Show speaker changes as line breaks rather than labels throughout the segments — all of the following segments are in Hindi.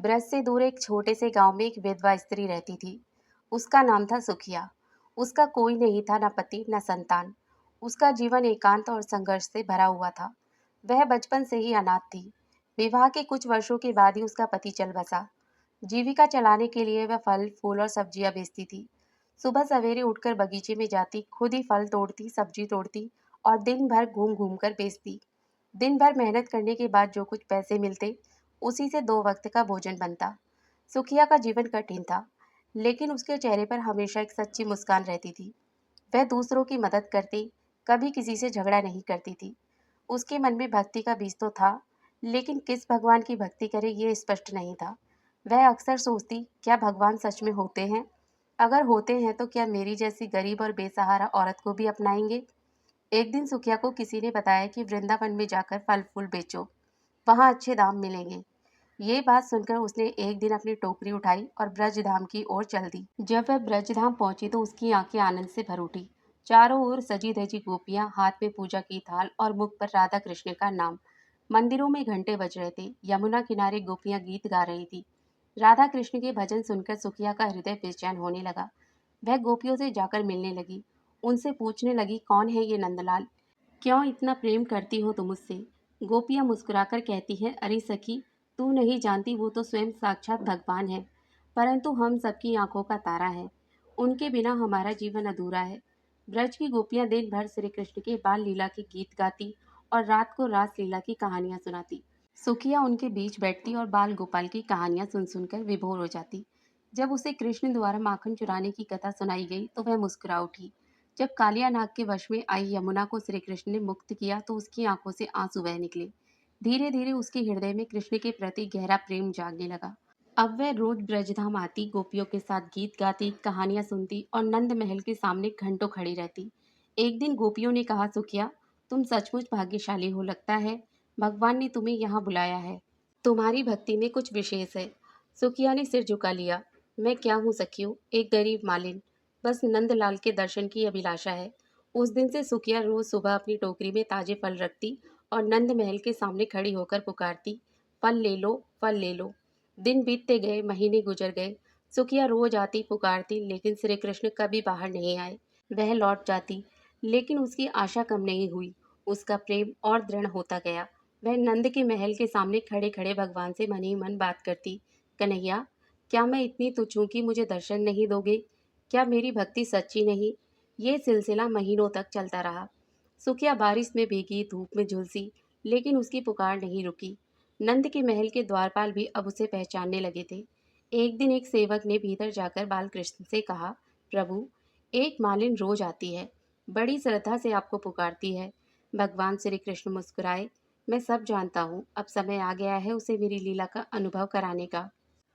ब्रज से दूर एक छोटे से गांव में एक विधवा स्त्री रहती थी। उसका नाम था सुखिया। उसका कोई नहीं था, न पति न संतान। उसका जीवन एकांत और संघर्ष से भरा हुआ था। वह बचपन से ही अनाथ थी। विवाह के कुछ वर्षों के बाद ही उसका पति चल बसा। जीविका चलाने के लिए वह फल फूल और सब्जियां बेचती थी। सुबह सवेरे उठकर बगीचे में जाती, खुद ही फल तोड़ती, सब्जी तोड़ती और दिन भर घूम घूम कर बेचती। दिन भर मेहनत करने के बाद जो कुछ पैसे मिलते, उसी से 2 वक्त का भोजन बनता। सुखिया का जीवन कठिन था, लेकिन उसके चेहरे पर हमेशा एक सच्ची मुस्कान रहती थी। वह दूसरों की मदद करती, कभी किसी से झगड़ा नहीं करती थी। उसके मन में भक्ति का बीज तो था, लेकिन किस भगवान की भक्ति करे ये स्पष्ट नहीं था। वह अक्सर सोचती, क्या भगवान सच में होते हैं? अगर होते हैं तो क्या मेरी जैसी गरीब और बेसहारा औरत को भी अपनाएंगे? एक दिन सुखिया को किसी ने बताया कि वृंदावन में जाकर फल फूल बेचो, वहां अच्छे दाम मिलेंगे। ये बात सुनकर उसने एक दिन अपनी टोकरी उठाई और ब्रजधाम की ओर चल दी। जब वह ब्रजधाम पहुंची तो उसकी आंखें आनंद से भर उठी। चारों ओर सजी धजी गोपियां, हाथ में पूजा की थाल और मुख पर राधा कृष्ण का नाम। मंदिरों में घंटे बज रहे थे। यमुना किनारे गोपियां गीत गा रही थी। राधा कृष्ण के भजन सुनकर सुखिया का हृदय बेचैन होने लगा। वह गोपियों से जाकर मिलने लगी। उनसे पूछने लगी, कौन है ये नंदलाल? क्यों इतना प्रेम करती हो तुम मुझसे? गोपियां मुस्कुराकर कहती हैं, अरे सखी, तू नहीं जानती, वो तो स्वयं साक्षात भगवान है, परंतु हम सबकी आंखों का तारा है। उनके बिना हमारा जीवन अधूरा है। ब्रज की गोपियां दिन भर श्री कृष्ण के बाल लीला के गीत गाती और रात को रास लीला की कहानियां सुनाती। सुखिया उनके बीच बैठती और बाल गोपाल की कहानियां सुन सुनकर विभोर हो जाती। जब उसे कृष्ण द्वारा माखन चुराने की कथा सुनाई गई तो वह मुस्कुरा उठी। जब कालिया नाग के वश में आई यमुना को श्री कृष्ण ने मुक्त किया तो उसकी आंखों से आंसू बह निकले। धीरे धीरे उसके हृदय में कृष्ण के प्रति गहरा प्रेम जागने लगा। अब वह रोज ब्रजधाम आती, गोपियों के साथ गीत गाती, कहानियां सुनती और नंद महल के सामने घंटों खड़ी रहती। एक दिन गोपियों ने कहा, सुखिया, तुम सचमुच भाग्यशाली हो, लगता है भगवान ने तुम्हें यहाँ बुलाया है। तुम्हारी भक्ति में कुछ विशेष है। सुखिया ने सिर झुका लिया। मैं क्या हूँ सखियों, एक गरीब मालिन, बस नंदलाल के दर्शन की अभिलाषा है। उस दिन से सुखिया रोज सुबह अपनी टोकरी में ताजे फल रखती और नंद महल के सामने खड़ी होकर पुकारती, फल ले लो, फल ले लो। दिन बीतते गए, महीने गुजर गए। सुखिया रोज आती, पुकारती, लेकिन श्री कृष्ण कभी बाहर नहीं आए। वह लौट जाती, लेकिन उसकी आशा कम नहीं हुई। उसका प्रेम और दृढ़ होता गया। वह नंद के महल के सामने खड़े खड़े भगवान से मन ही मन बात करती, कन्हैया, क्या मैं इतनी तुच्छ हूँ कि मुझे दर्शन नहीं दोगे? क्या मेरी भक्ति सच्ची नहीं? ये सिलसिला महीनों तक चलता रहा। सुखिया बारिश में भीगी, धूप में झुलसी, लेकिन उसकी पुकार नहीं रुकी। नंद के महल के द्वारपाल भी अब उसे पहचानने लगे थे। एक दिन एक सेवक ने भीतर जाकर बालकृष्ण से कहा, प्रभु, एक मालिन रोज आती है, बड़ी श्रद्धा से आपको पुकारती है। भगवान श्री कृष्ण मुस्कुराए, मैं सब जानता हूँ, अब समय आ गया है उसे मेरी लीला का अनुभव कराने का।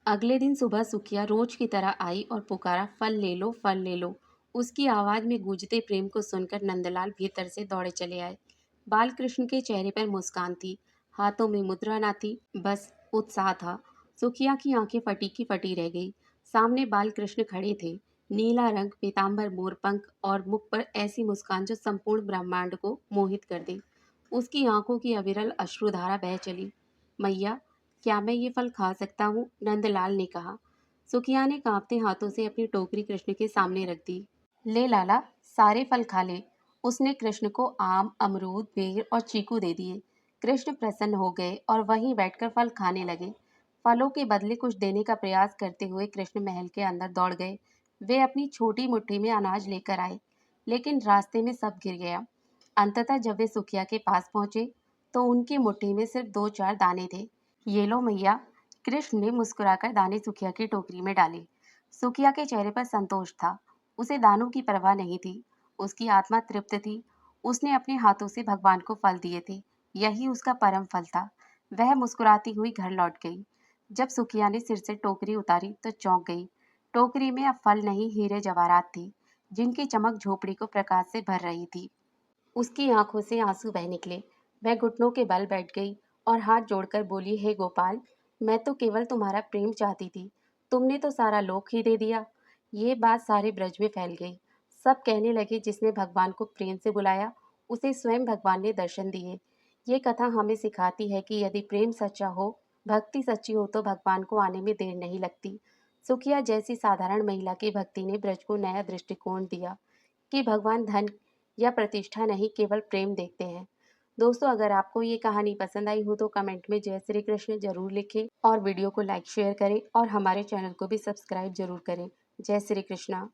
अगले दिन सुबह सुखिया रोज की तरह आई और पुकारा, फल ले लो, फल ले लो। उसकी आवाज में गूंजते प्रेम को सुनकर नंदलाल भीतर से दौड़े चले आए। बालकृष्ण के चेहरे पर मुस्कान थी, हाथों में मुद्रा ना थी, बस उत्साह था। सुखिया की आंखें फटी की फटी रह गई। सामने बालकृष्ण खड़े थे, नीला रंग, पीताम्बर, मोरपंख और मुख पर ऐसी मुस्कान जो संपूर्ण ब्रह्मांड को मोहित कर दे। उसकी आंखों की अविरल अश्रुधारा बह चली। मैया, क्या मैं ये फल खा सकता हूँ? नंदलाल ने कहा। सुखिया ने कांपते हाथों से अपनी टोकरी कृष्ण के सामने रख दी। ले लाला, सारे फल खा ले। उसने कृष्ण को आम, अमरूद, बेर और चीकू दे दिए। कृष्ण प्रसन्न हो गए और वहीं बैठकर फल खाने लगे। फलों के बदले कुछ देने का प्रयास करते हुए कृष्ण महल के अंदर दौड़ गए। वे अपनी छोटी मुट्ठी में अनाज लेकर आए, लेकिन रास्ते में सब गिर गया। अंततः जब वे सुखिया के पास पहुंचे तो उनकी मुट्ठी में सिर्फ 2-4 दाने थे। ये लो मैया। कृष्ण ने मुस्कुराकर दाने सुखिया की टोकरी में डाले। सुखिया के चेहरे पर संतोष था। उसे दानों की परवाह नहीं थी। उसकी आत्मा तृप्त थी। उसने अपने हाथों से भगवान को फल दिए थे। यही उसका परम फल था। वह मुस्कुराती हुई घर लौट गई। जब सुखिया ने सिर से टोकरी उतारी तो चौंक गई। टोकरी में अब फल नहीं, हीरे जवाहरात थी, जिनकी चमक झोपड़ी को प्रकाश से भर रही थी। उसकी आंखों से आंसू बह निकले। वह घुटनों के बल बैठ गई और हाथ जोड़कर बोली, हे गोपाल, मैं तो केवल तुम्हारा प्रेम चाहती थी, तुमने तो सारा लोक ही दे दिया। ये बात सारे ब्रज में फैल गई। सब कहने लगे, जिसने भगवान को प्रेम से बुलाया उसे स्वयं भगवान ने दर्शन दिए। ये कथा हमें सिखाती है कि यदि प्रेम सच्चा हो, भक्ति सच्ची हो तो भगवान को आने में देर नहीं लगती। सुखिया जैसी साधारण महिला की भक्ति ने ब्रज को नया दृष्टिकोण दिया कि भगवान धन या प्रतिष्ठा नहीं, केवल प्रेम देखते हैं। दोस्तों, अगर आपको ये कहानी पसंद आई हो तो कमेंट में जय श्री कृष्ण जरूर लिखें और वीडियो को लाइक शेयर करें और हमारे चैनल को भी सब्सक्राइब जरूर करें। जय श्री कृष्णा।